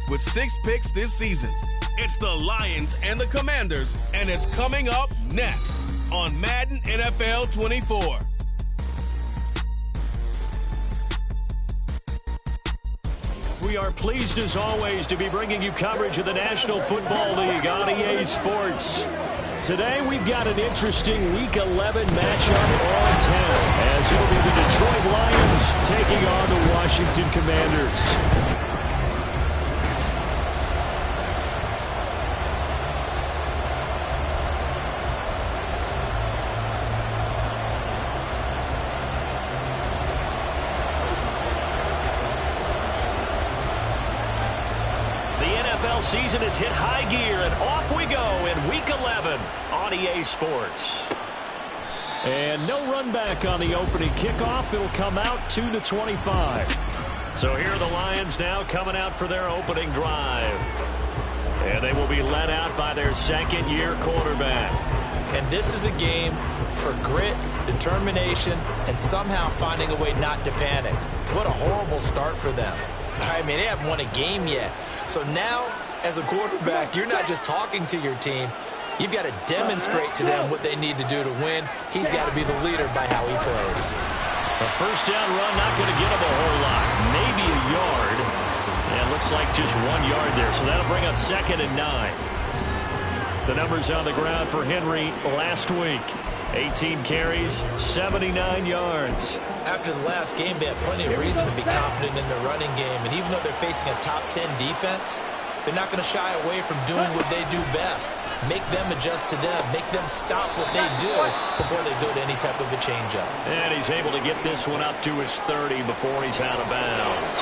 with 6 picks this season. It's the Lions and the Commanders, and it's coming up next on Madden NFL 24. We are pleased as always to be bringing you coverage of the National Football League on EA Sports. Today we've got an interesting Week 11 matchup on tap, as it'll be the Detroit Lions taking on the Washington Commanders. Season has hit high gear, and off we go in Week 11 on EA Sports. And no run back on the opening kickoff. It'll come out 2-25. So here are the Lions now coming out for their opening drive. And they will be led out by their second-year quarterback. And this is a game for grit, determination, and somehow finding a way not to panic. What a horrible start for them. I mean, they haven't won a game yet. So now, as a quarterback, you're not just talking to your team. You've got to demonstrate to them what they need to do to win. He's got to be the leader by how he plays. A first down run, not going to get him a whole lot. Maybe a yard. And looks like just 1 yard there. So that'll bring up 2nd and 9. The numbers on the ground for Henry last week. 18 carries, 79 yards. After the last game, they have plenty of reason to be confident in their running game. And even though they're facing a top 10 defense, they're not going to shy away from doing what they do best. Make them adjust to them. Make them stop what they do before they go to any type of a changeup. And he's able to get this one up to his 30 before he's out of bounds.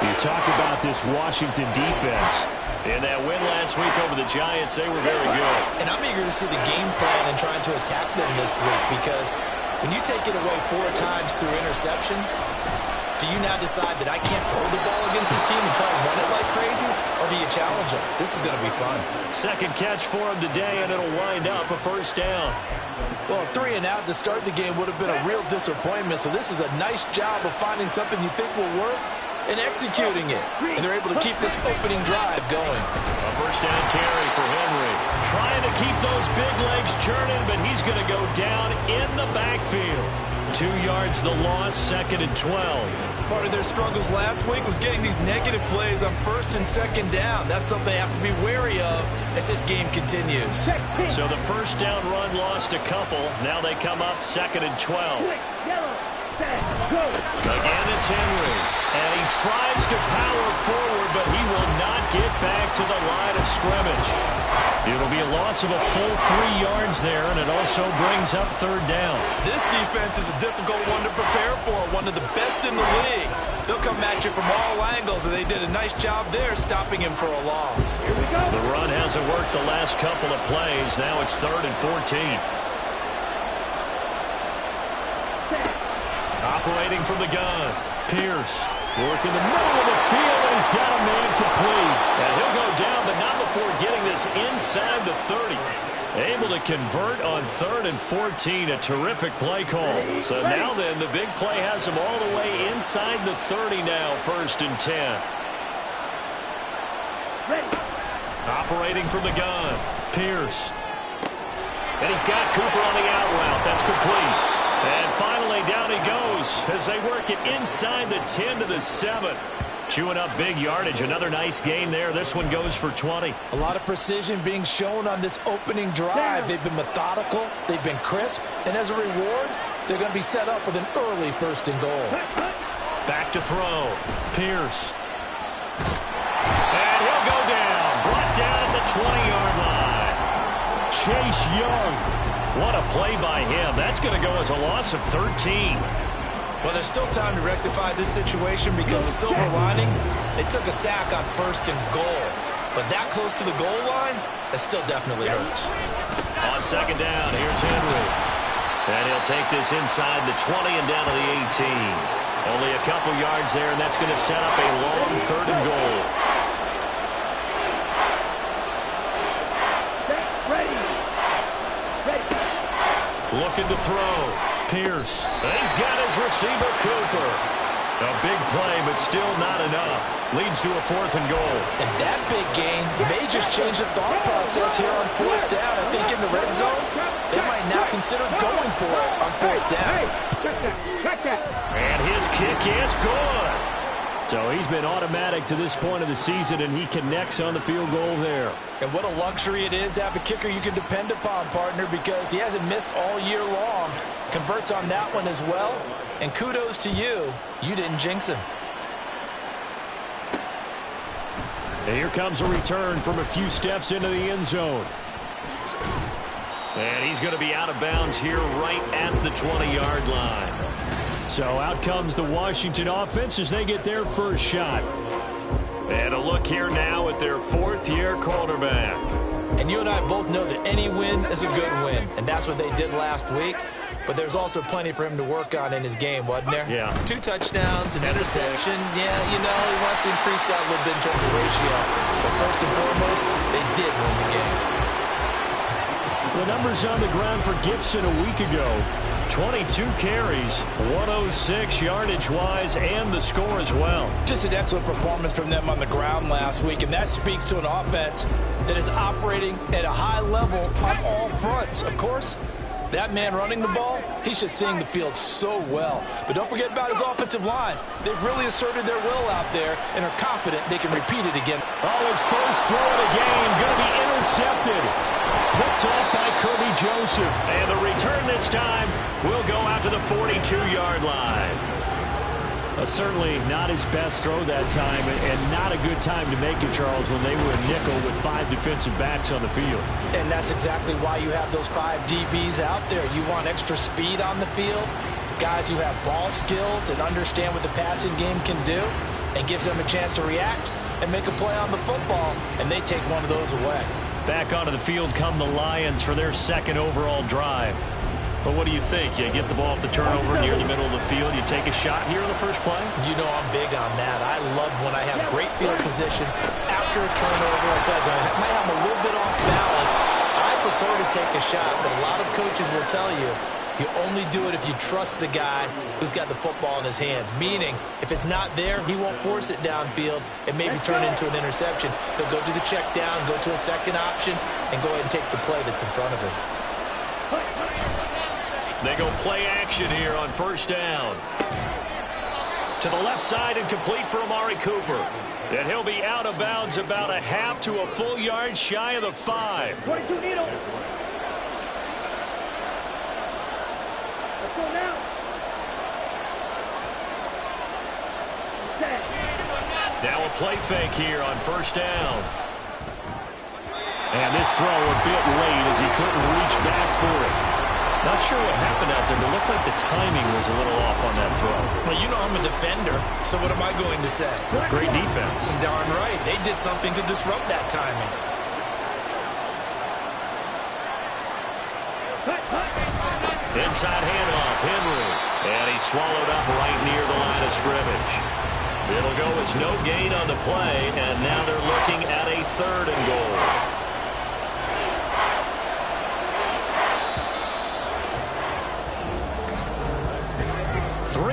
You talk about this Washington defense. In that win last week over the Giants, they were very good. And I'm eager to see the game plan and trying to attack them this week, because when you take it away 4 times through interceptions, do you now decide that I can't throw the ball against this team and try to run it like crazy? Or do you challenge them? This is going to be fun. Second catch for him today, and it'll wind up a first down. Well, 3 and out to start the game would have been a real disappointment. So this is a nice job of finding something you think will work and executing it. And they're able to keep this opening drive going. A first down carry for Henry. Trying to keep those big legs churning, but he's going to go down in the backfield. 2 yards the loss, 2nd and 12. Part of their struggles last week was getting these negative plays on 1st and 2nd down. That's something they have to be wary of as this game continues. So the first down run lost a couple. Now they come up 2nd and 12. Again, it's Henry. And he tries to power forward, but he will not get back to the line of scrimmage. It'll be a loss of a full 3 yards there, and it also brings up 3rd down. This defense is a difficult one to prepare for, one of the best in the league. They'll come at you from all angles, and they did a nice job there stopping him for a loss. The run hasn't worked the last couple of plays. Now it's 3rd and 14. Operating from the gun, Pierce working the middle of the field, and he's got a man complete. And he'll go down, but not before getting this inside the 30. Able to convert on 3rd and 14, a terrific play call. So now then, the big play has him all the way inside the 30 now, 1st and 10. Operating from the gun, Pierce. And he's got Cooper on the out route. That's complete. And finally, down he goes as they work it inside the 10 to the 7. Chewing up big yardage. Another nice gain there. This one goes for 20. A lot of precision being shown on this opening drive. They've been methodical. They've been crisp. And as a reward, they're going to be set up with an early 1st and goal. Back to throw. Pierce. And he'll go down. Brought down at the 20-yard line. Chase Young. What a play by him. That's going to go as a loss of 13. Well, there's still time to rectify this situation, because the silver lining, they took a sack on 1st and goal. But that close to the goal line, that still definitely hurts. On 2nd down, here's Henry. And he'll take this inside the 20 and down to the 18. Only a couple yards there, and that's going to set up a long 3rd and goal. Looking to throw. Pierce. And he's got his receiver, Cooper. A big play, but still not enough. Leads to a 4th and goal. And that big gain may just change the thought process here on 4th down. I think in the red zone, they might now consider going for it on 4th down. And his kick is good. So he's been automatic to this point of the season, and he connects on the field goal there. And what a luxury it is to have a kicker you can depend upon, partner, because he hasn't missed all year long. Converts on that one as well. And kudos to you. You didn't jinx him. And here comes a return from a few steps into the end zone. And he's going to be out of bounds here right at the 20-yard line. So out comes the Washington offense as they get their first shot. And a look here now at their 4th-year quarterback. And you and I both know that any win is a good win, and that's what they did last week. But there's also plenty for him to work on in his game, wasn't there? Yeah. 2 touchdowns, an interception. Yeah, you know, he wants to increase that a little bit in terms of ratio. But first and foremost, they did win the game. The numbers on the ground for Gibson a week ago. 22 carries, 106 yardage-wise, and the score as well. Just an excellent performance from them on the ground last week, and that speaks to an offense that is operating at a high level on all fronts. Of course, that man running the ball, he's just seeing the field so well. But don't forget about his offensive line. They've really asserted their will out there and are confident they can repeat it again. Oh, his first throw of the game going to be intercepted. Picked off by Kirby Joseph. And the return this time will go out to the 42-yard line. Certainly not his best throw that time, and not a good time to make it, Charles, when they were a nickel with 5 defensive backs on the field. And that's exactly why you have those 5 DBs out there. You want extra speed on the field, guys who have ball skills and understand what the passing game can do, and gives them a chance to react and make a play on the football, and they take one of those away. Back onto the field come the Lions for their 2nd overall drive. But what do you think? You get the ball off the turnover near the middle of the field. You take a shot here in the first play? You know I'm big on that. I love when I have great field position after a turnover like that. I might have a little bit off balance. I prefer to take a shot, but a lot of coaches will tell you you only do it if you trust the guy who's got the football in his hands. Meaning, if it's not there, he won't force it downfield and maybe turn into an interception. He'll go to the check down, go to a second option, and go ahead and take the play that's in front of him. They go play action here on 1st down. To the left side and complete for Amari Cooper. And he'll be out of bounds about a half to a full yard shy of the 5. 22 needles. Let's go now. Now a play fake here on 1st down. And this throw a bit late as he couldn't reach back for it. Not sure what happened out there, but it looked like the timing was a little off on that throw. Well, you know I'm a defender, so what am I going to say? Great defense. Darn right. They did something to disrupt that timing. Inside handoff, Henry. And he's swallowed up right near the line of scrimmage. It'll go as no gain on the play, and now they're looking at a 3rd and goal.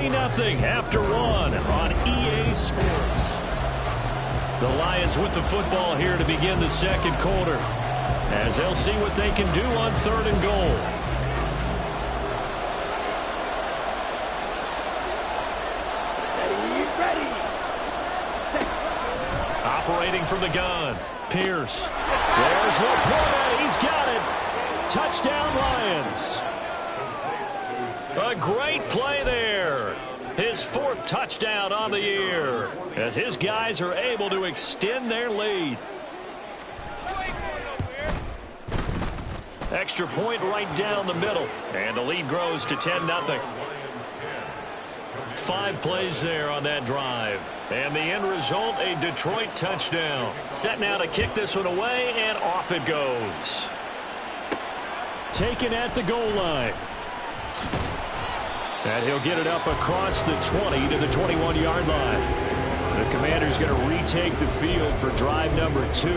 Nothing after 1 on EA Sports. The Lions with the football here to begin the 2nd quarter, as they'll see what they can do on 3rd and goal. Ready. Operating from the gun, Pierce. There's Laporta. He's got it. Touchdown, Lions. A great play there. His 4th touchdown on the year, as his guys are able to extend their lead. Extra point right down the middle, and the lead grows to 10-0. 5 plays there on that drive, and the end result, a Detroit touchdown. Set now to kick this one away, and off it goes. Taken at the goal line. And he'll get it up across the 20 to the 21-yard line. The Commanders going to retake the field for drive number 2.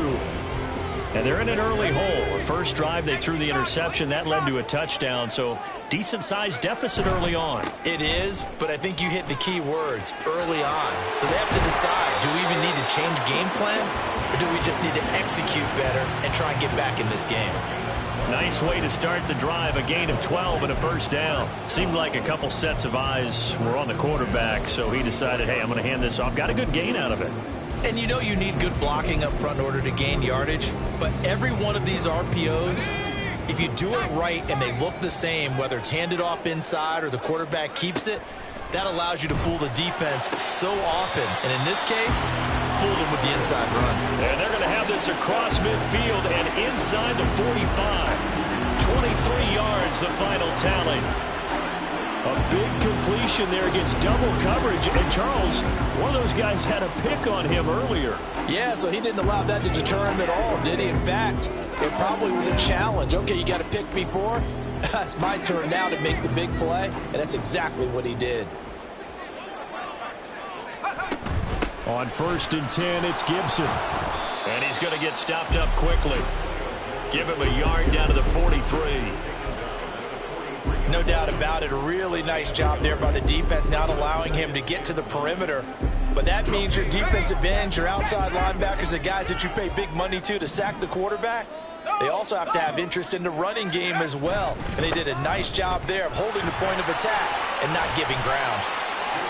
And they're in an early hole. The first drive, they threw the interception. That led to a touchdown. So decent-sized deficit early on. It is, but I think you hit the key words, early on. So they have to decide, do we even need to change game plan? Or do we just need to execute better and try and get back in this game? Nice way to start the drive. A gain of 12 and a first down. Seemed like a couple sets of eyes were on the quarterback, so he decided, hey, I'm going to hand this off. Got a good gain out of it. And you know you need good blocking up front in order to gain yardage, but every one of these RPOs, if you do it right and they look the same, whether it's handed off inside or the quarterback keeps it, that allows you to fool the defense so often. And in this case, fooled them with the inside run. And they're going to have this across midfield and inside the 45. 23 yards, the final tally. A big completion there against double coverage. And Charles, one of those guys had a pick on him earlier. Yeah, so he didn't allow that to deter him at all, did he? In fact, it probably was a challenge. Okay, you got a pick before. It's my turn now to make the big play, and that's exactly what he did. On 1st and 10, it's Gibson. And he's going to get stopped up quickly. Give him a yard down to the 43. No doubt about it. A really nice job there by the defense, not allowing him to get to the perimeter. But that means your defensive ends, your outside linebackers, the guys that you pay big money to sack the quarterback, they also have to have interest in the running game as well. And they did a nice job there of holding the point of attack and not giving ground.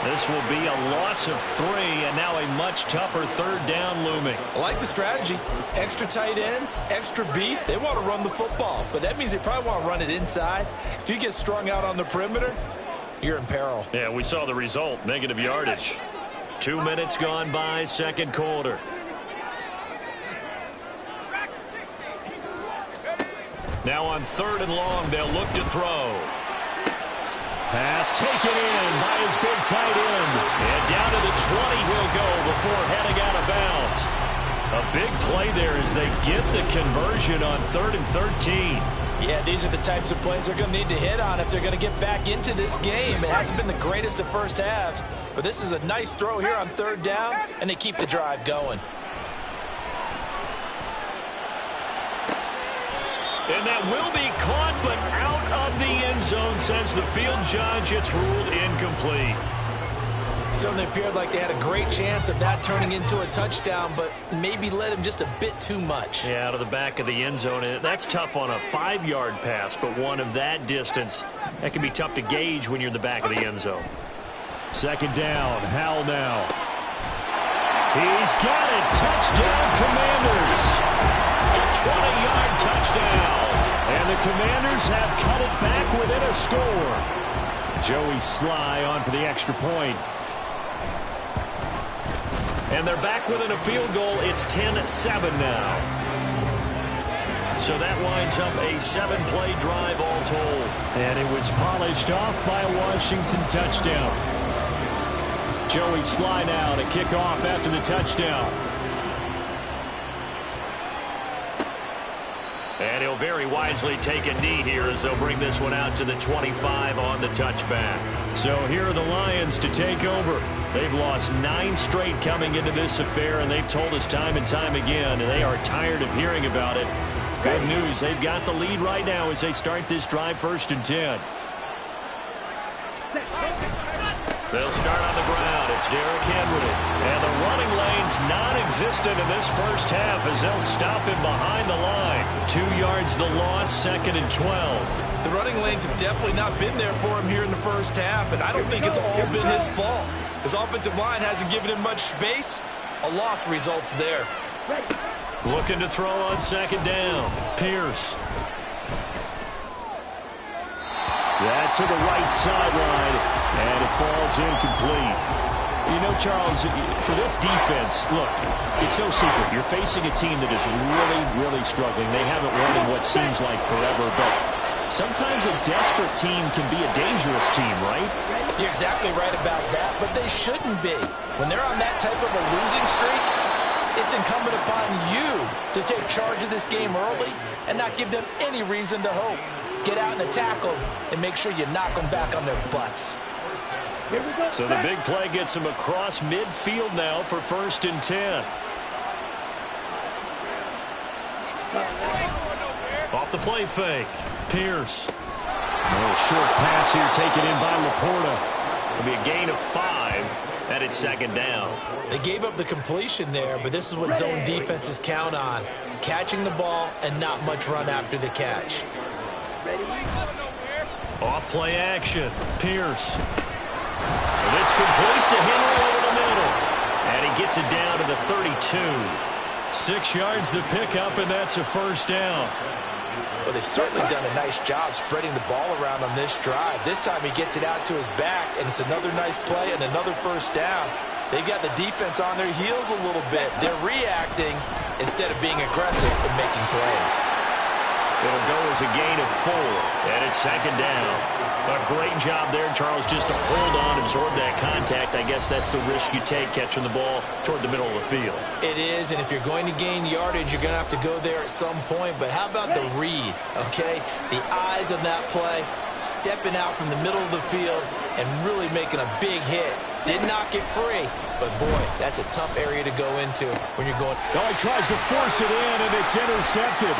This will be a loss of 3, and now a much tougher 3rd down looming. I like the strategy. Extra tight ends, extra beef. They want to run the football, but that means they probably want to run it inside. If you get strung out on the perimeter, you're in peril. Yeah, we saw the result, negative yardage. 2 minutes gone by, 2nd quarter. Now on 3rd and long, they'll look to throw. Pass taken in by his big tight end. And down to the 20 he'll go before heading out of bounds. A big play there as they get the conversion on 3rd and 13. Yeah, these are the types of plays they're going to need to hit on if they're going to get back into this game. It hasn't been the greatest of first halves, but this is a nice throw here on 3rd down, and they keep the drive going. And that will be caught, but out of the end zone, says the field judge. It's ruled incomplete. Certainly appeared like they had a great chance of that turning into a touchdown, but maybe led him just a bit too much. Yeah, out of the back of the end zone. And that's tough on a 5-yard pass, but one of that distance, that can be tough to gauge when you're in the back of the end zone. 2nd down, Howell now. He's got it. Touchdown, Commanders. A 20-yard touchdown. And the Commanders have cut it back within a score. Joey Sly on for the extra point. And they're back within a field goal. It's 10-7 now. So that winds up a 7-play drive all told. And it was polished off by a Washington touchdown. Joey Sly now to kick off after the touchdown. And he'll very wisely take a knee here as they'll bring this one out to the 25 on the touchback. So here are the Lions to take over. They've lost 9 straight coming into this affair, and they've told us time and time again, and they are tired of hearing about it. Good news, they've got the lead right now as they start this drive 1st and 10. They'll start on the ground. It's Derrick Henry. And the running lane's non-existent in this first half as they'll stop him behind the line. 2 yards the loss, 2nd and 12. The running lanes have definitely not been there for him here in the first half, and I don't think it's all been his fault. His offensive line hasn't given him much space. A loss results there. Looking to throw on 2nd down. Pierce. That's to the right sideline, and it falls incomplete. You know, Charles, for this defense, look, it's no secret. You're facing a team that is really, really struggling. They haven't won in what seems like forever, but sometimes a desperate team can be a dangerous team, right? You're exactly right about that, but they shouldn't be. When they're on that type of a losing streak, it's incumbent upon you to take charge of this game early and not give them any reason to hope. Get out and attack them and make sure you knock them back on their butts. So the big play gets them across midfield now for 1st and 10. Off the play fake. Pierce. A little short pass here taken in by Laporta. It'll be a gain of 5, and it's second down. They gave up the completion there, but this is what zone defenses count on. Catching the ball and not much run after the catch. Off play action. Pierce. This complete to Henry over the middle. And he gets it down to the 32. 6 yards the pickup, and that's a first down. Well, they've certainly done a nice job spreading the ball around on this drive. This time he gets it out to his back, and it's another nice play and another first down. They've got the defense on their heels a little bit. They're reacting instead of being aggressive and making plays. It'll go as a gain of 4, and it's second down. A great job there, Charles, just to hold on, absorb that contact. I guess that's the risk you take catching the ball toward the middle of the field. It is, and if you're going to gain yardage, you're going to have to go there at some point. But how about the read, okay? The eyes on that play, stepping out from the middle of the field and really making a big hit. Did not get free, but boy, that's a tough area to go into when you're going. Oh, he tries to force it in, and it's intercepted.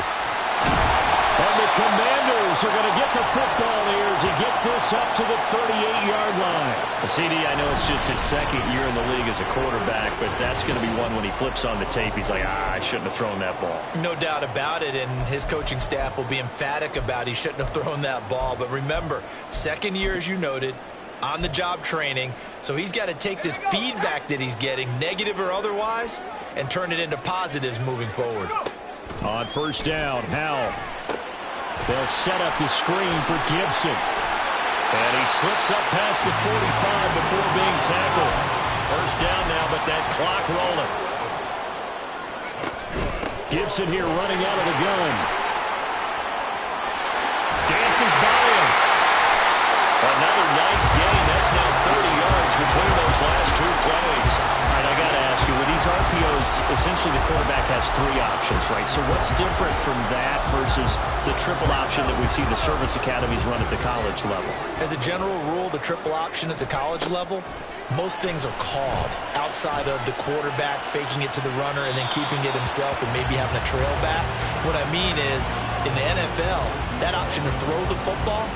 And the Commanders are going to get the football here as he gets this up to the 38-yard line. CD, I know it's just his second year in the league as a quarterback, but that's going to be one when he flips on the tape. He's like, I shouldn't have thrown that ball. No doubt about it, and his coaching staff will be emphatic about he shouldn't have thrown that ball. But remember, second year, as you noted, on-the-job training, so he's got to take this feedback that he's getting, negative or otherwise, and turn it into positives moving forward. On first down, Howell. They'll set up the screen for Gibson. And he slips up past the 45 before being tackled. First down now, but that clock rolling. Gibson here running out of the gun. Dances by him. Another nice gain. That's now 30 yards between those last 2 plays. All right, I got to ask you, with these RPOs, essentially the quarterback has 3 options, right? So what's different from that versus the triple option that we see the service academies run at the college level? As a general rule, the triple option at the college level, most things are called outside of the quarterback faking it to the runner and then keeping it himself and maybe having a trail back. What I mean is, in the NFL, that option to throw the football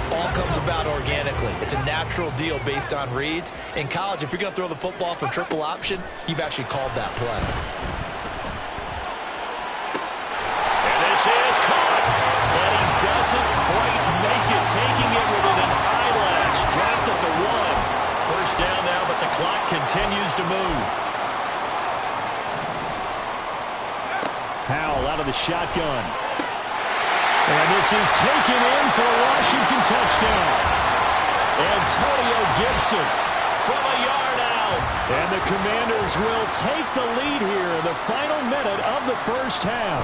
all comes about organically. It's a natural deal based on reads. In college, if you're going to throw the football for triple option, you've actually called that play. And this is caught. And he doesn't quite make it, taking it within an eyelash. Dropped at the 1. First down now, but the clock continues to move. Howell out of the shotgun. And this is taken in for a Washington touchdown. Antonio Gibson from a yard out. And the Commanders will take the lead here in the final minute of the first half.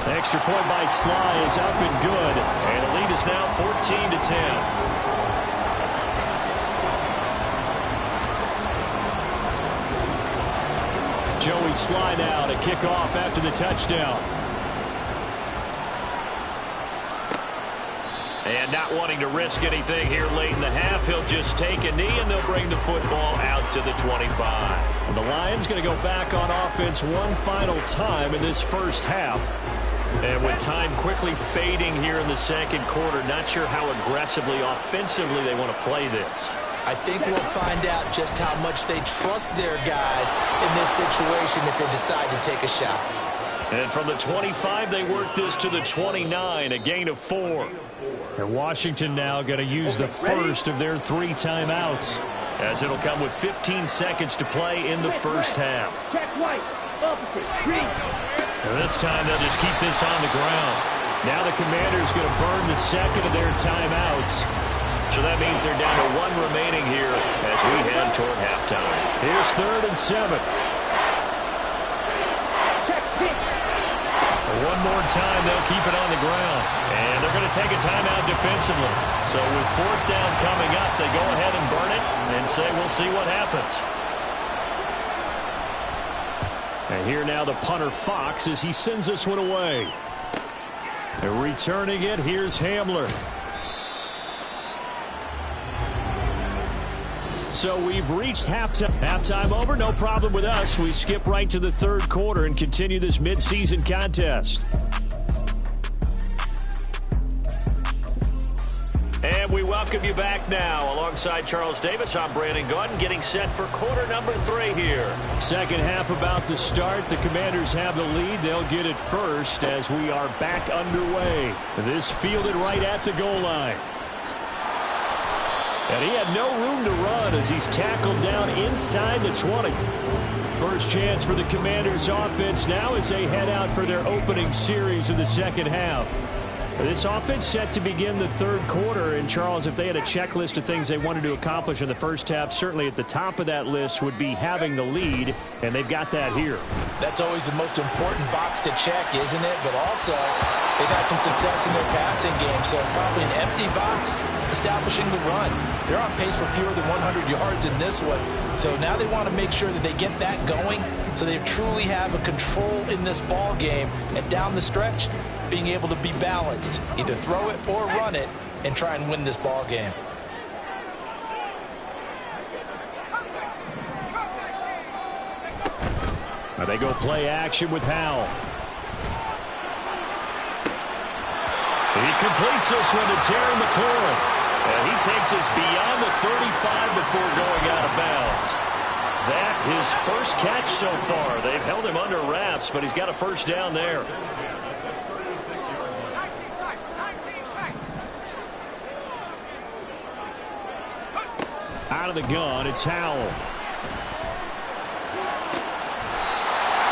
The extra point by Sly is up and good. And the lead is now 14-10. Joey Sly now to kick off after the touchdown. And not wanting to risk anything here late in the half, he'll just take a knee, and they'll bring the football out to the 25. And the Lions going to go back on offense one final time in this first half. And with time quickly fading here in the second quarter, not sure how aggressively, offensively they want to play this. I think we'll find out just how much they trust their guys in this situation if they decide to take a shot. And from the 25, they work this to the 29, a gain of 4. And Washington now going to use the first of their 3 timeouts, as it'll come with 15 seconds to play in the first half. And this time they'll just keep this on the ground. Now the Commanders going to burn the second of their timeouts. So that means they're down to 1 remaining here as we head toward halftime. Here's 3rd and 7. One more time, they'll keep it on the ground. And they're going to take a timeout defensively. So with 4th down coming up, they go ahead and burn it and say, we'll see what happens. And here now the punter Fox as he sends this one away. And returning it, here's Hamler. So we've reached halftime. Halftime over, no problem with us. We skip right to the third quarter and continue this midseason contest. And we welcome you back now. Alongside Charles Davis, I'm Brandon Gaudin, getting set for quarter number 3 here. Second half about to start. The Commanders have the lead. They'll get it first as we are back underway. This fielded right at the goal line. And he had no room to run as he's tackled down inside the 20. First chance for the Commanders offense now as they head out for their opening series of the second half. This offense set to begin the third quarter. And, Charles, if they had a checklist of things they wanted to accomplish in the first half, certainly at the top of that list would be having the lead, and they've got that here. That's always the most important box to check, isn't it? But also, they've had some success in their passing game, so probably an empty box establishing the run. They're on pace for fewer than 100 yards in this one, so now they want to make sure that they get that going so they truly have a control in this ball game, and down the stretch, being able to be balanced, either throw it or run it, and try and win this ball game. Now they go play action with Howell. He completes this one to Terry McLaurin. And he takes us beyond the 35 before going out of bounds. That his first catch so far. They've held him under wraps, but he's got a first down there. Out of the gun, it's Howell.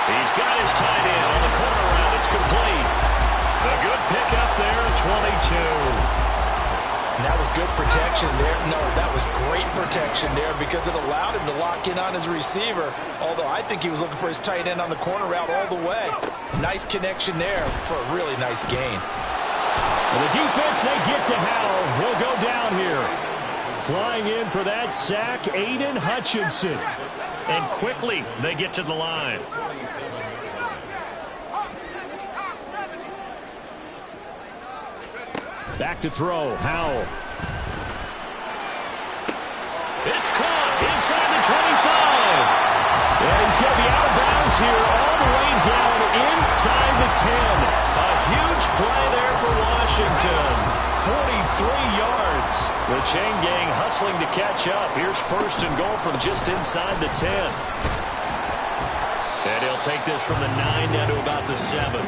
He's got his tight end on the corner route. It's complete. A good pickup there at 22. And that was good protection there. No, that was great protection there because it allowed him to lock in on his receiver, although I think he was looking for his tight end on the corner route all the way. Nice connection there for a really nice gain. And the defense, they get to Howell. He'll go down here. Flying in for that sack, Aiden Hutchinson. And quickly, they get to the line. Back to throw, Howell. It's caught inside the 25. And he's going to be out of bounds here all the way down inside the 10. A huge play there for Washington. 43 yards. The chain gang hustling to catch up. Here's first and goal from just inside the 10. And he'll take this from the 9 down to about the 7.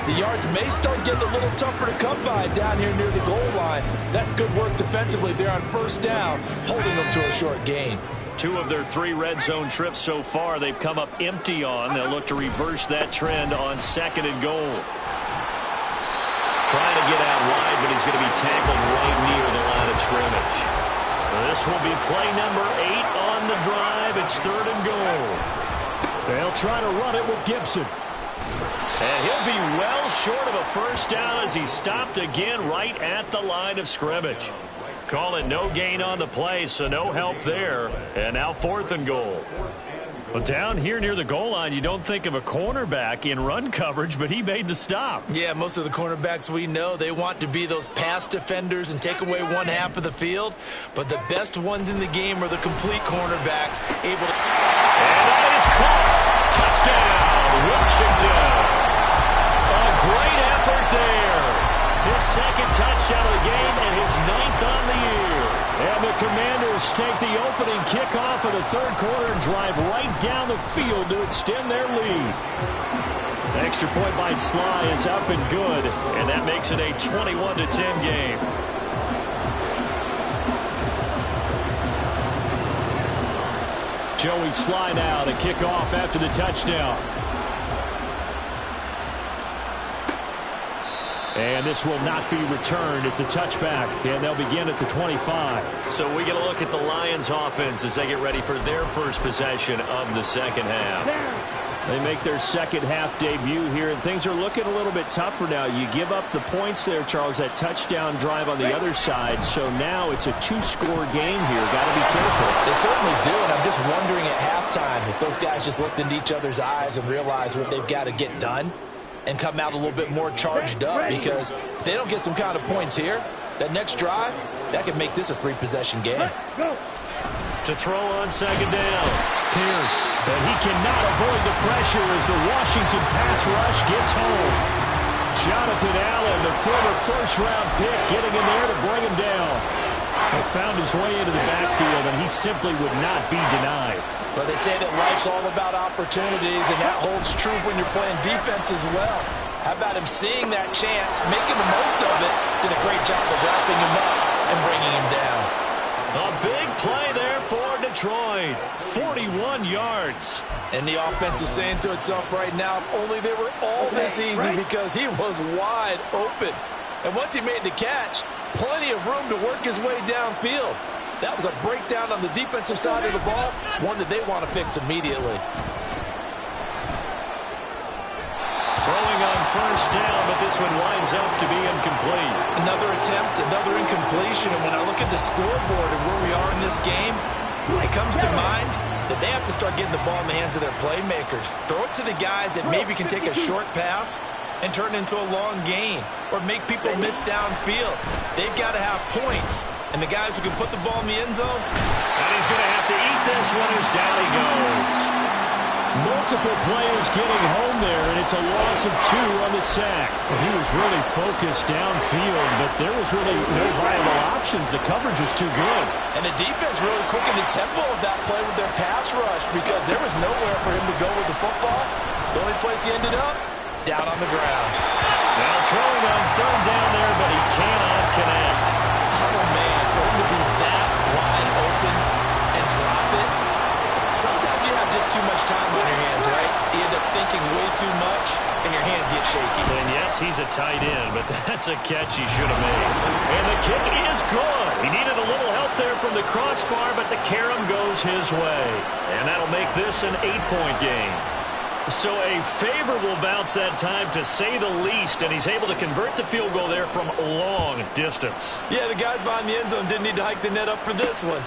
The yards may start getting a little tougher to come by down here near the goal line. That's good work defensively there on first down, holding them to a short gain. 2 of their 3 red zone trips so far they've come up empty on. They'll look to reverse that trend on second and goal. Trying to get out wide, but he's going to be tackled right near the line of scrimmage. This will be play number 8 on the drive. It's third and goal. They'll try to run it with Gibson. And he'll be well short of a first down as he's stopped again right at the line of scrimmage. Call it no gain on the play, so no help there. And now fourth and goal. Well, down here near the goal line, you don't think of a cornerback in run coverage, but he made the stop. Yeah, most of the cornerbacks we know, they want to be those pass defenders and take away one half of the field. But the best ones in the game are the complete cornerbacks, able to... And that is caught. Touchdown, Washington. A great effort there. His second touchdown of the game and his 9th on the year. And the Commanders take the opening kickoff of the third quarter and drive right down the field to extend their lead. The extra point by Sly is up and good, and that makes it a 21-10 game. Joey Sly now to kick off after the touchdown. And this will not be returned. It's a touchback, and they'll begin at the 25. So we get a look at the Lions offense as they get ready for their first possession of the second half. They make their second half debut here, and things are looking a little bit tougher now. You give up the points there, Charles, that touchdown drive on the other side. So now it's a 2-score game here. Got to be careful. They certainly do, and I'm just wondering at halftime if those guys just looked into each other's eyes and realized what they've got to get done and come out a little bit more charged up, because if they don't get some kind of points here, that next drive, that could make this a 3-possession game. To throw on second down. Pierce. And he cannot avoid the pressure as the Washington pass rush gets home. Jonathan Allen, the former first-round pick, getting in there to bring him down. He found his way into the backfield, and he simply would not be denied. Well, they say that life's all about opportunities, and that holds true when you're playing defense as well. How about him seeing that chance, making the most of it, did a great job of wrapping him up and bringing him down. A big play there for Detroit. 41 yards. And the offense is saying to itself right now, if only they were all this easy, because he was wide open. And once he made the catch, plenty of room to work his way downfield. That was a breakdown on the defensive side of the ball, one that they want to fix immediately. Throwing on first down, but this one winds up to be incomplete. Another attempt, another incompletion. And when I look at the scoreboard and where we are in this game, it comes to mind that they have to start getting the ball in the hands of their playmakers. Throw it to the guys that maybe can take a short pass and turn it into a long gain, or make people miss downfield. They've got to have points. And the guys who can put the ball in the end zone, and he's going to have to eat this one as down he goes. Multiple players getting home there, and it's a loss of 2 on the sack. Well, he was really focused downfield, but there was really no viable options. The coverage was too good. And the defense really quickened the tempo of that play with their pass rush, because there was nowhere for him to go with the football. The only place he ended up, down on the ground. Now throwing on third down there, but he cannot connect. Oh, man, for him to be that wide open and drop it. Sometimes you have just too much time on your hands, right? You end up thinking way too much, and your hands get shaky. And yes, he's a tight end, but that's a catch he should have made. And the kick is good. He needed a little help there from the crossbar, but the carom goes his way. And that'll make this an 8-point game. So a favorable bounce that time, to say the least, and he's able to convert the field goal there from long distance. Yeah, the guys behind the end zone didn't need to hike the net up for this one.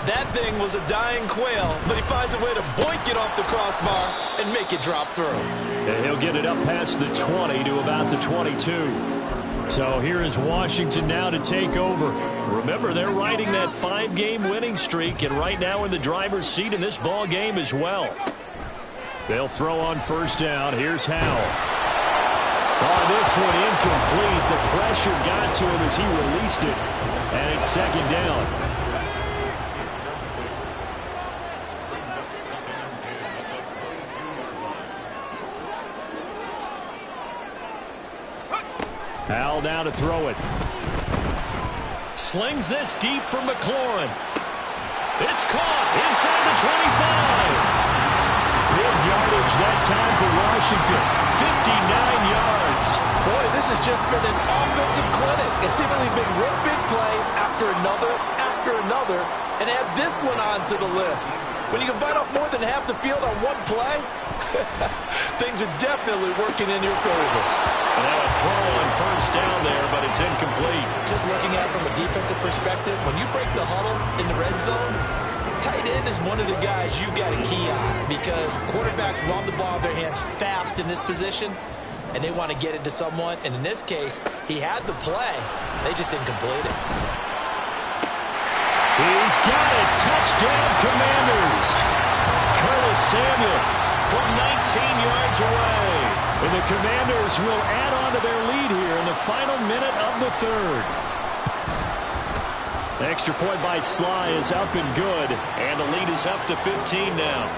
That thing was a dying quail, but he finds a way to boink it off the crossbar and make it drop through. And he'll get it up past the 20 to about the 22. So here is Washington now to take over. Remember, they're riding that 5-game winning streak, and right now in the driver's seat in this ball game as well. They'll throw on first down. Here's Howell. Oh, this one incomplete. The pressure got to him as he released it. And it's second down. Howell now to throw it. Slings this deep for McLaurin. It's caught inside the 25. Big yardage that time for Washington. 59 yards. Boy, this has just been an offensive clinic. It's seemingly been one big play after another, and add this one on to the list. When you can bite off more than half the field on one play, things are definitely working in your favor. And now a throw on first down there, but it's incomplete. Just looking at it from a defensive perspective, when you break the huddle in the red zone, tight end is one of the guys you've got to key on, because quarterbacks want the ball in their hands fast in this position, and they want to get it to someone. And in this case, he had the play. They just didn't complete it. He's got it. Touchdown, Commanders. Curtis Samuel from 19 yards away. And the Commanders will add on to their lead here in the final minute of the third. The extra point by Sly is up and good, and the lead is up to 15 now.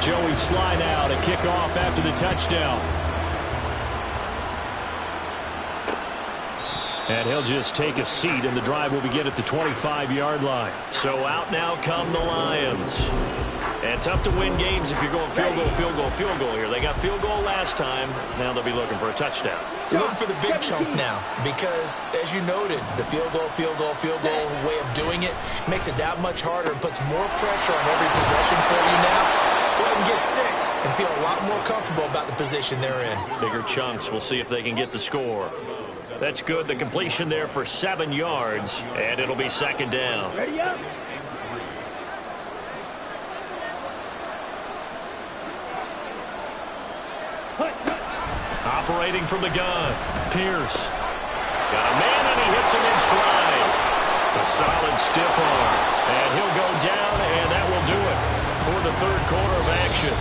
Joey Sly now to kick off after the touchdown. And he'll just take a seat, and the drive will begin at the 25-yard line. So out now come the Lions. And tough to win games if you're going field goal here. They got field goal last time. Now they'll be looking for a touchdown. You're looking for the big chunk now, because, as you noted, the field goal way of doing it makes it that much harder and puts more pressure on every possession for you now. Go ahead and get 6 and feel a lot more comfortable about the position they're in. Bigger chunks. We'll see if they can get the score. That's good. The completion there for 7 yards, and it'll be second down. Ready up. operating from the gun. Pierce. Got a man, and he hits him in stride. A solid stiff arm. And he'll go down, and that will do it for the third quarter of action.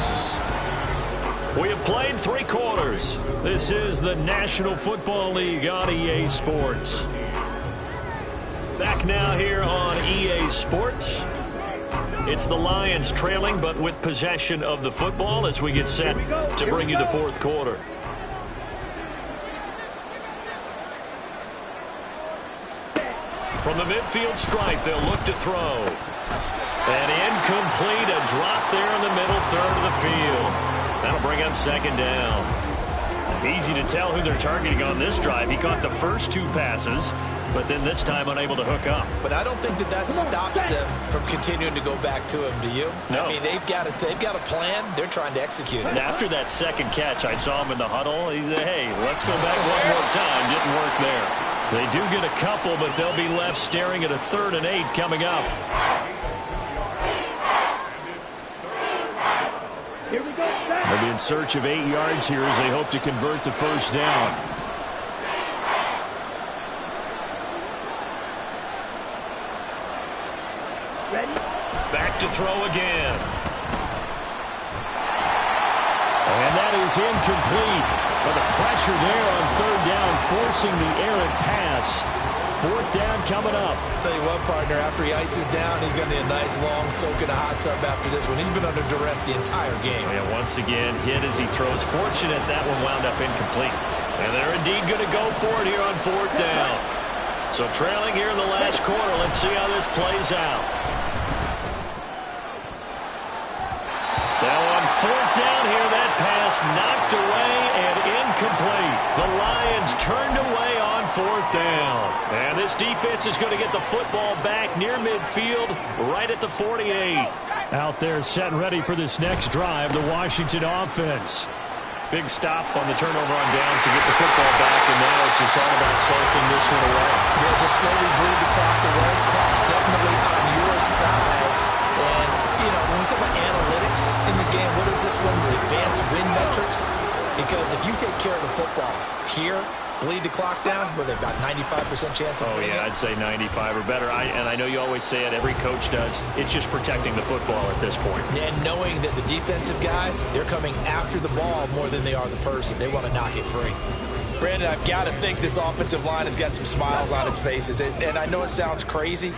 We have played 3 quarters. This is the National Football League on EA Sports. Back now here on EA Sports. It's the Lions trailing, but with possession of the football as we get set to bring you the fourth quarter. From the midfield stripe, they'll look to throw. And incomplete, a drop there in the middle third of the field. That'll bring up second down. Easy to tell who they're targeting on this drive. He caught the first 2 passes, but then this time unable to hook up. But I don't think that stops them from continuing to go back to him, do you? No. I mean, they've got a plan. They're trying to execute it. And after that second catch, I saw him in the huddle. He said, hey, let's go back one more time. Didn't work there. They do get a couple, but they'll be left staring at a 3rd and 8 coming up. They'll be in search of 8 yards here as they hope to convert the first down. Back to throw again. And that is incomplete. But the pressure there on 3rd down, forcing the errant pass. 4th down coming up. Tell you what, partner, after he ices down, he's going to need a nice long soak in a hot tub after this one. He's been under duress the entire game. Yeah, once again, hit as he throws. Fortunate that one wound up incomplete. And they're indeed going to go for it here on 4th down. So trailing here in the last quarter. Let's see how this plays out. Now on 4th down here, that pass knocked away and incomplete. The Lions turned away on 4th down. And this defense is going to get the football back near midfield, right at the 48. Out there set and ready for this next drive, the Washington offense. Big stop on the turnover on downs to get the football back, and now it's just all about salting this one away. Yeah, just slowly bleed the clock away. The clock's definitely on your side. And, you know, when we talk about analytics in the game, what is this one? The advanced win metrics? Because if you take care of the football here, bleed the clock down, where they've got 95% chance of winning. Oh, yeah, I'd say 95 or better. And I know you always say it, every coach does. It's just protecting the football at this point. And knowing that the defensive guys, they're coming after the ball more than they are the person. They want to knock it free. Brandon, I've got to think this offensive line has got some smiles on its faces. And I know it sounds crazy,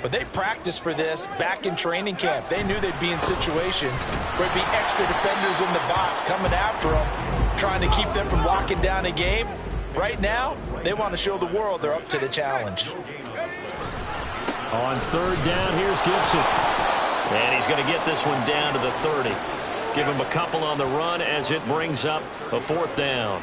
but they practiced for this back in training camp. They knew they'd be in situations where there'd be extra defenders in the box coming after them, trying to keep them from locking down a game. Right now, they want to show the world they're up to the challenge. On 3rd down, here's Gibson. And he's going to get this one down to the 30. Give him a couple on the run as it brings up a 4th down.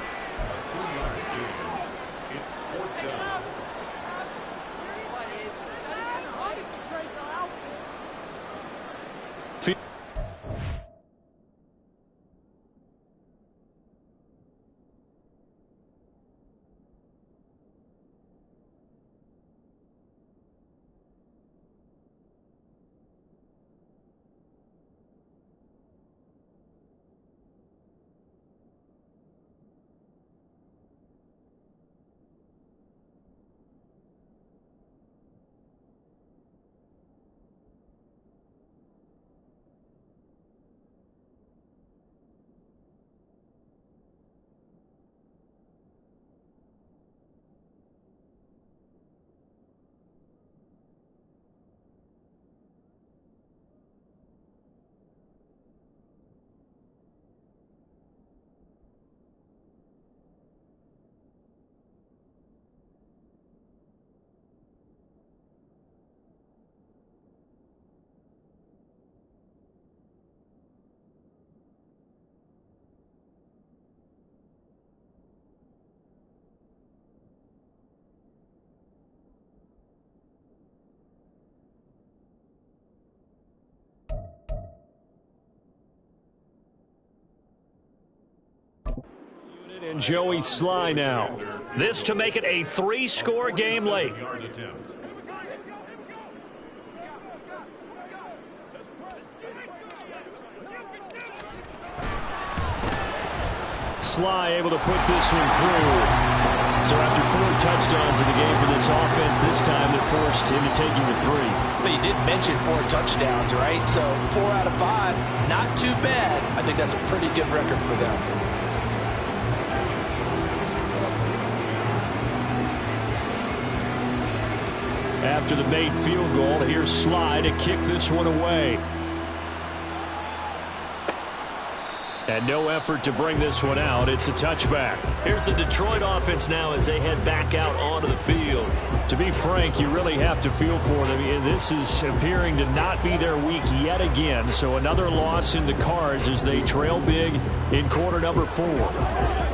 And Joey Sly now. This to make it a 3-score game late. Sly able to put this one through. So after 4 touchdowns in the game for this offense, this time they're forced into taking the 3. But you did mention 4 touchdowns, right? So 4 out of 5, not too bad. I think that's a pretty good record for them. After the made field goal, here's Sly to kick this one away. And no effort to bring this one out. It's a touchback. Here's the Detroit offense now as they head back out onto the field. To be frank, you really have to feel for them. This is appearing to not be their week yet again. So another loss in the cards as they trail big in quarter number 4.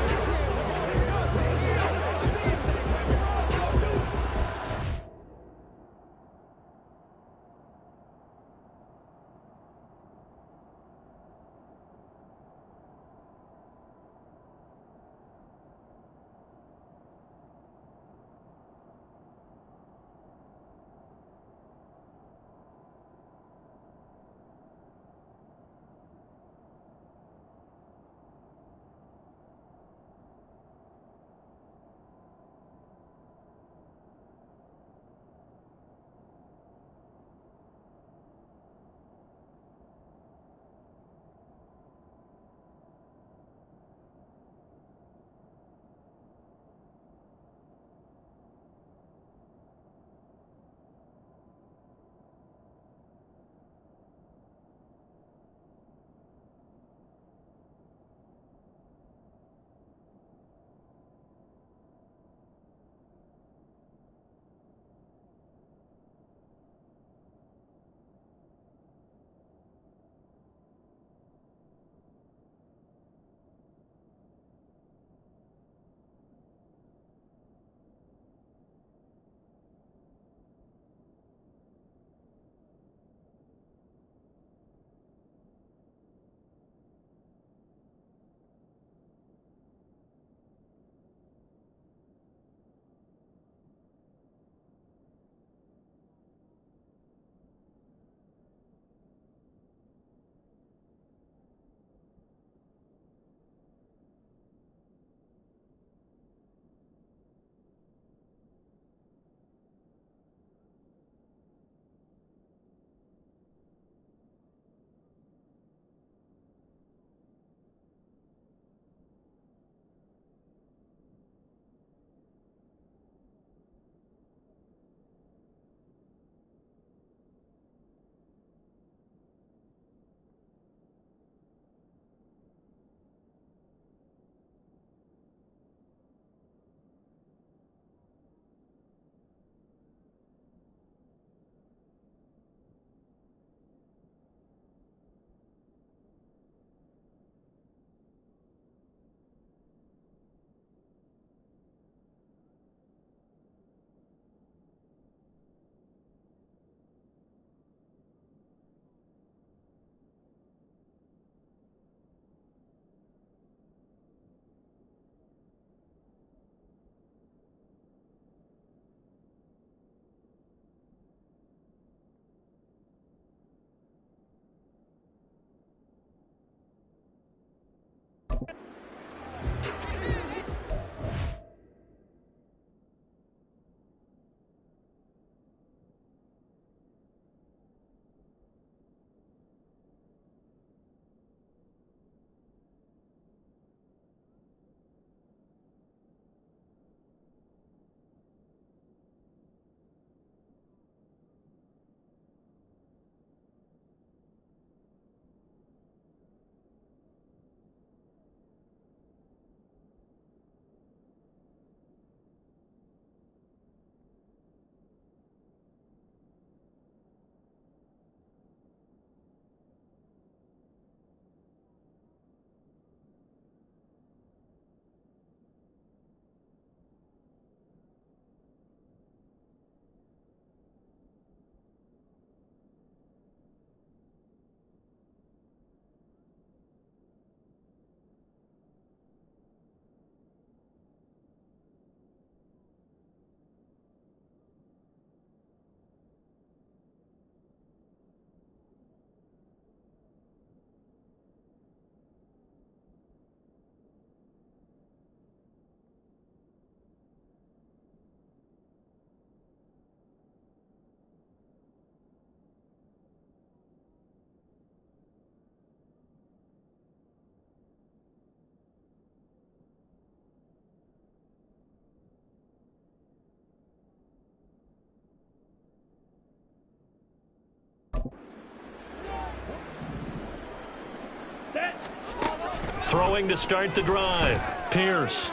Throwing to start the drive. Pierce.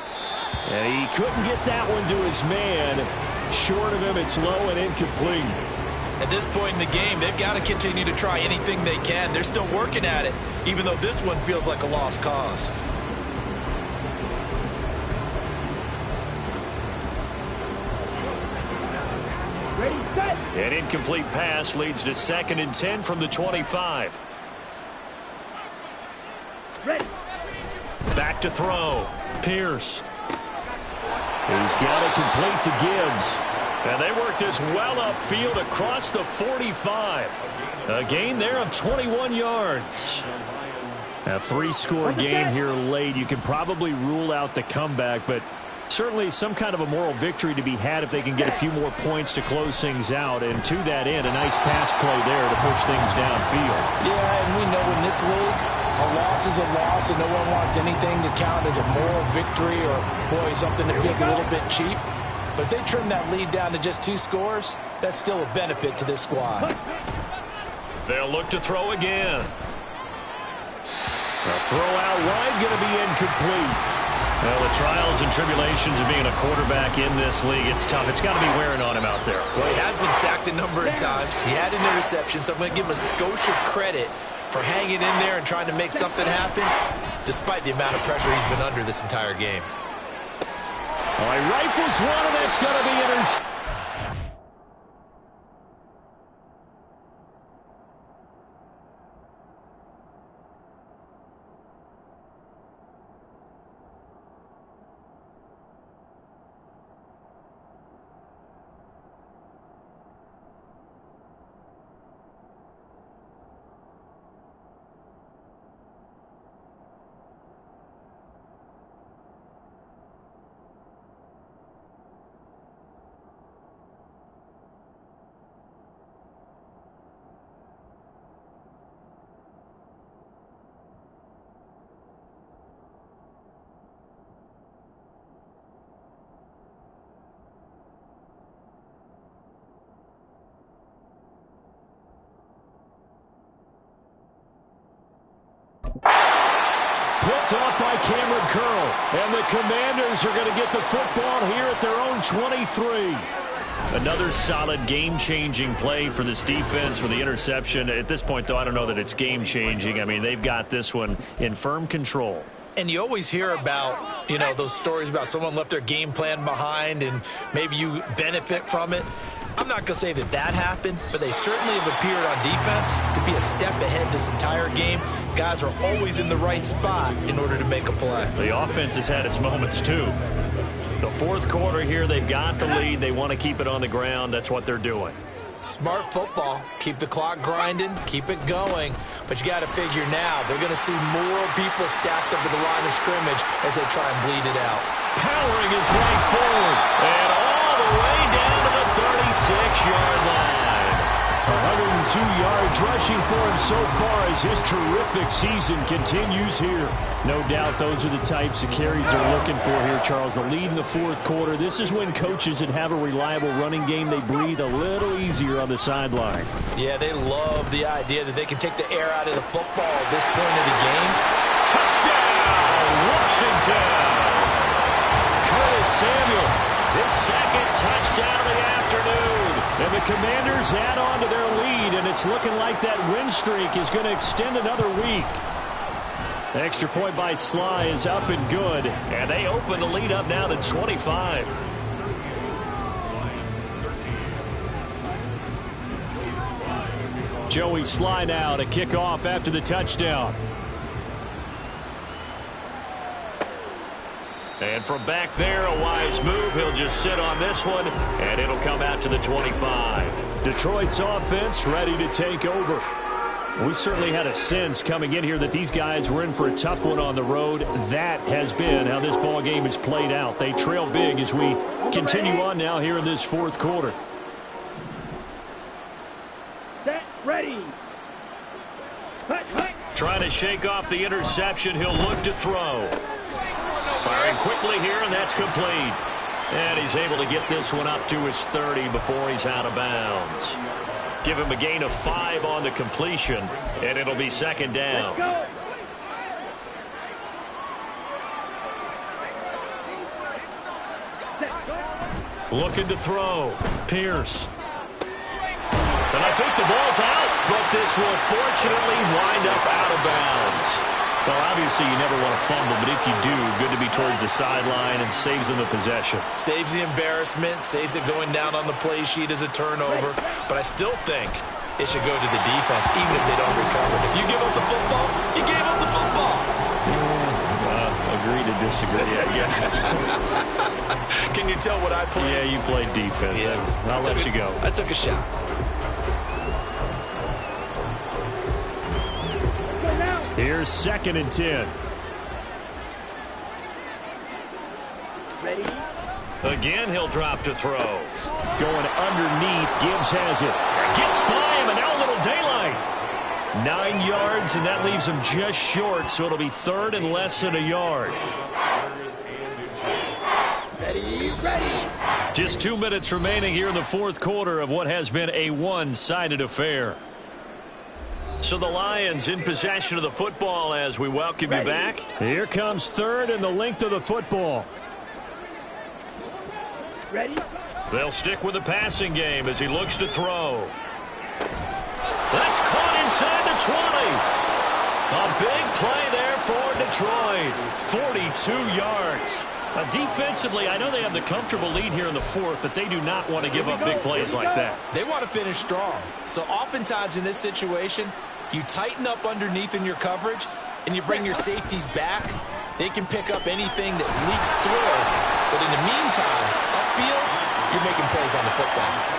And he couldn't get that one to his man. Short of him, it's low and incomplete. At this point in the game, they've got to continue to try anything they can. They're still working at it, even though this one feels like a lost cause. An incomplete pass leads to 2nd and 10 from the 25. Back to throw. Pierce. He's got it complete to Gibbs. And they work this well upfield across the 45. A gain there of 21 yards. A 3-score game here late. You can probably rule out the comeback, but certainly some kind of a moral victory to be had if they can get a few more points to close things out. And to that end, a nice pass play there to push things downfield. Yeah, and we know in this league, a loss is a loss, and no one wants anything to count as a moral victory or, boy, something that feels a little bit cheap. But if they trim that lead down to just 2 scores, that's still a benefit to this squad. They'll look to throw again. A throw out wide, going to be incomplete. Well, the trials and tribulations of being a quarterback in this league, it's tough. It's got to be wearing on him out there. Well, he has been sacked a number of times. He had an interception, so I'm going to give him a skosh of credit for hanging in there and trying to make something happen, despite the amount of pressure he's been under this entire game. Well, he rifles one, and that's going to be intercepted. Picked off by Cameron Curl. And the Commanders are going to get the football here at their own 23. Another solid game-changing play for this defense for the interception. At this point, though, I don't know that it's game-changing. I mean, they've got this one in firm control. And you always hear about, you know, those stories about someone left their game plan behind and maybe you benefit from it. I'm not going to say that that happened, but they certainly have appeared on defense to be a step ahead this entire game. Guys are always in the right spot in order to make a play. The offense has had its moments, too. The 4th quarter here, they've got the lead. They want to keep it on the ground. That's what they're doing. Smart football. Keep the clock grinding. Keep it going. But you got to figure now, they're going to see more people stacked up at the line of scrimmage as they try and bleed it out. Powering his way forward. And all the way down to the 36-yard line. 102 yards rushing for him so far as his terrific season continues here. No doubt those are the types of carries they're looking for here, Charles. The lead in the 4th quarter. This is when coaches that have a reliable running game, they breathe a little easier on the sideline. Yeah, they love the idea that they can take the air out of the football at this point of the game. Touchdown, Washington! Curtis Samuel, his 2nd touchdown of the afternoon. And the Commanders add on to their lead, and it's looking like that win streak is going to extend another week. The extra point by Sly is up and good, and they open the lead up now to 25. Joey Sly now to kick off after the touchdown. And from back there, a wise move. He'll just sit on this one, and it'll come out to the 25. Detroit's offense ready to take over. We certainly had a sense coming in here that these guys were in for a tough one on the road. That has been how this ball game has played out. They trail big as we continue on now here in this 4th quarter. Set, ready. Trying to shake off the interception. He'll look to throw. Firing quickly here, and that's complete. And he's able to get this one up to his 30 before he's out of bounds. Give him a gain of 5 on the completion, and it'll be 2nd down. Looking to throw. Pierce. And I think the ball's out, but this will fortunately wind up out of bounds. Well, obviously you never want to fumble, but if you do, good to be towards the sideline and saves them the possession. Saves the embarrassment, saves it going down on the play sheet as a turnover, but I still think it should go to the defense, even if they don't recover. If you give up the football, you gave up the football. Agree to disagree, I guess. Can you tell what I played? Yeah, you played defense. Yeah. I'll let you go. I took a shot. Here's 2nd and 10. Ready? Again, he'll drop to throw. Going underneath, Gibbs has it. Gets by him, and now a little daylight. 9 yards, and that leaves him just short, so it'll be 3rd and less than a yard. Ready, ready. Just 2 minutes remaining here in the 4th quarter of what has been a one-sided affair. So the Lions in possession of the football as we welcome you back. Here comes 3rd and the length of the football. Ready? They'll stick with the passing game as he looks to throw. That's caught inside the 20. A big play there for Detroit. 42 yards. Defensively, I know they have the comfortable lead here in the 4th, but they do not want to give up big plays like that. They want to finish strong. So oftentimes in this situation, you tighten up underneath in your coverage, and you bring your safeties back. They can pick up anything that leaks through. But in the meantime, upfield, you're making plays on the football.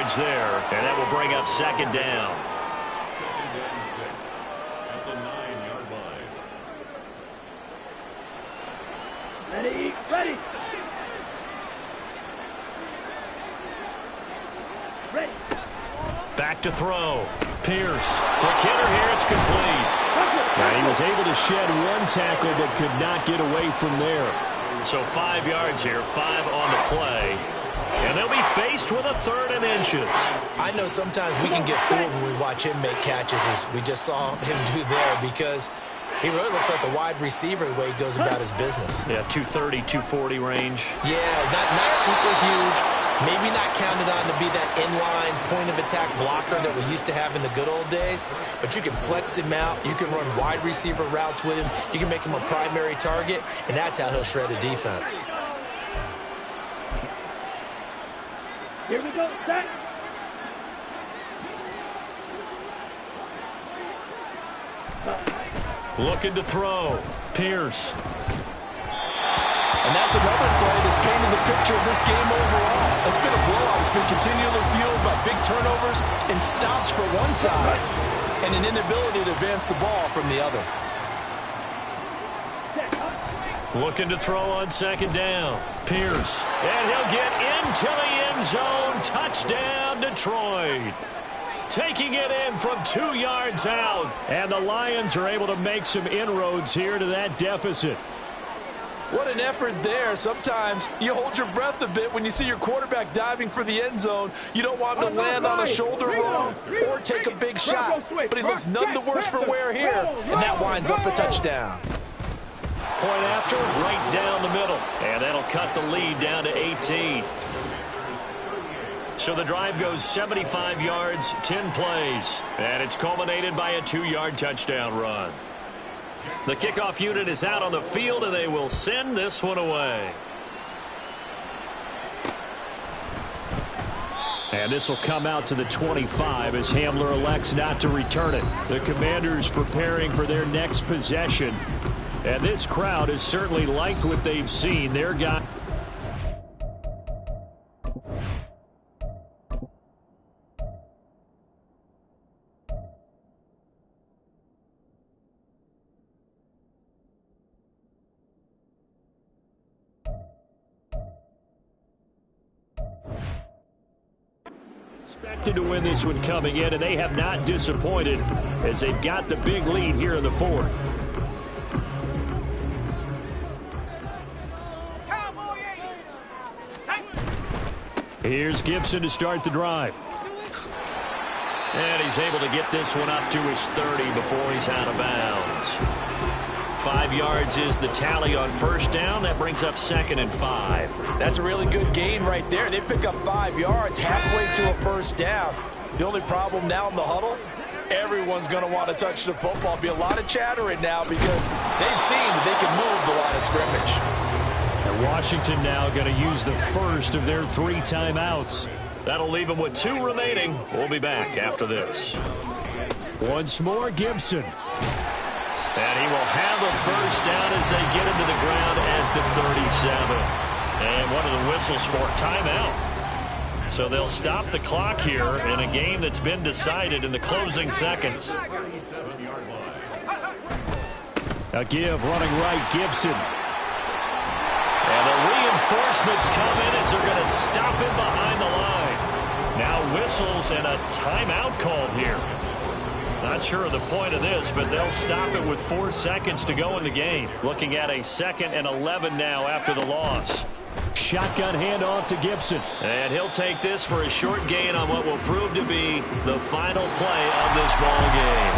yards there, and that will bring up second down. Second and 6 at the 9-yard line. Ready, ready. Ready. Back to throw. Pierce. Quick hitter here. It's complete. And he was able to shed one tackle but could not get away from there. So 5 yards here, 5 on the play. And they'll be faced with a 3rd and inches. I know sometimes we can get fooled when we watch him make catches, as we just saw him do there, because he really looks like a wide receiver the way he goes about his business. Yeah, 230, 240 range. Yeah, not super huge. Maybe not counted on to be that inline point-of-attack blocker that we used to have in the good old days, but you can flex him out. You can run wide receiver routes with him. You can make him a primary target, and that's how he'll shred a defense. Here we go, set. Looking to throw. Pierce. And that's another play that's painted the picture of this game overall. It's been a blowout. It's been continually fueled by big turnovers and stops for one side and an inability to advance the ball from the other. Looking to throw on second down. Pierce. And he'll get into the end zone. Touchdown, Detroit. Taking it in from 2 yards out. And the Lions are able to make some inroads here to that deficit. What an effort there. Sometimes you hold your breath a bit when you see your quarterback diving for the end zone. You don't want him to land on a shoulder wrong or take a big shot. But he looks none the worse for wear here, and that winds up a touchdown. Point after, right down the middle. And that'll cut the lead down to 18. So the drive goes 75 yards, 10 plays. And it's culminated by a 2-yard touchdown run. The kickoff unit is out on the field, and they will send this one away. And this will come out to the 25 as Hamler elects not to return it. The Commanders preparing for their next possession. And this crowd has certainly liked what they've seen. Their guy. Expected to win this one coming in, and they have not disappointed as they've got the big lead here in the 4th. Here's Gibson to start the drive. And he's able to get this one up to his 30 before he's out of bounds. 5 yards is the tally on first down. That brings up 2nd and 5. That's a really good gain right there. They pick up 5 yards halfway to a first down. The only problem now in the huddle, everyone's going to want to touch the football. Be a lot of chattering now because they've seen that they can move the line of scrimmage. And Washington now going to use the first of their 3 timeouts. That'll leave them with 2 remaining. We'll be back after this. Once more, Gibson. And he will have a first down as they get into the ground at the 37. And one of the whistles for timeout. So they'll stop the clock here in a game that's been decided in the closing seconds. A give running right, Gibson. And the reinforcements come in as they're going to stop him behind the line. Now whistles and a timeout called here. Not sure of the point of this, but they'll stop it with 4 seconds to go in the game. Looking at a 2nd and 11 now after the loss. Shotgun handoff to Gibson. And he'll take this for a short gain on what will prove to be the final play of this ball game.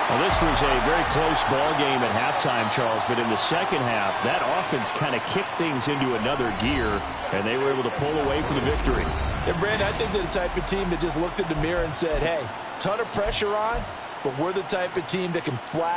Well, this was a very close ball game at halftime, Charles, but in the second half, that offense kind of kicked things into another gear, and they were able to pull away for the victory. And, Brandon, I think they're the type of team that just looked in the mirror and said, hey, ton of pressure on, but we're the type of team that can flat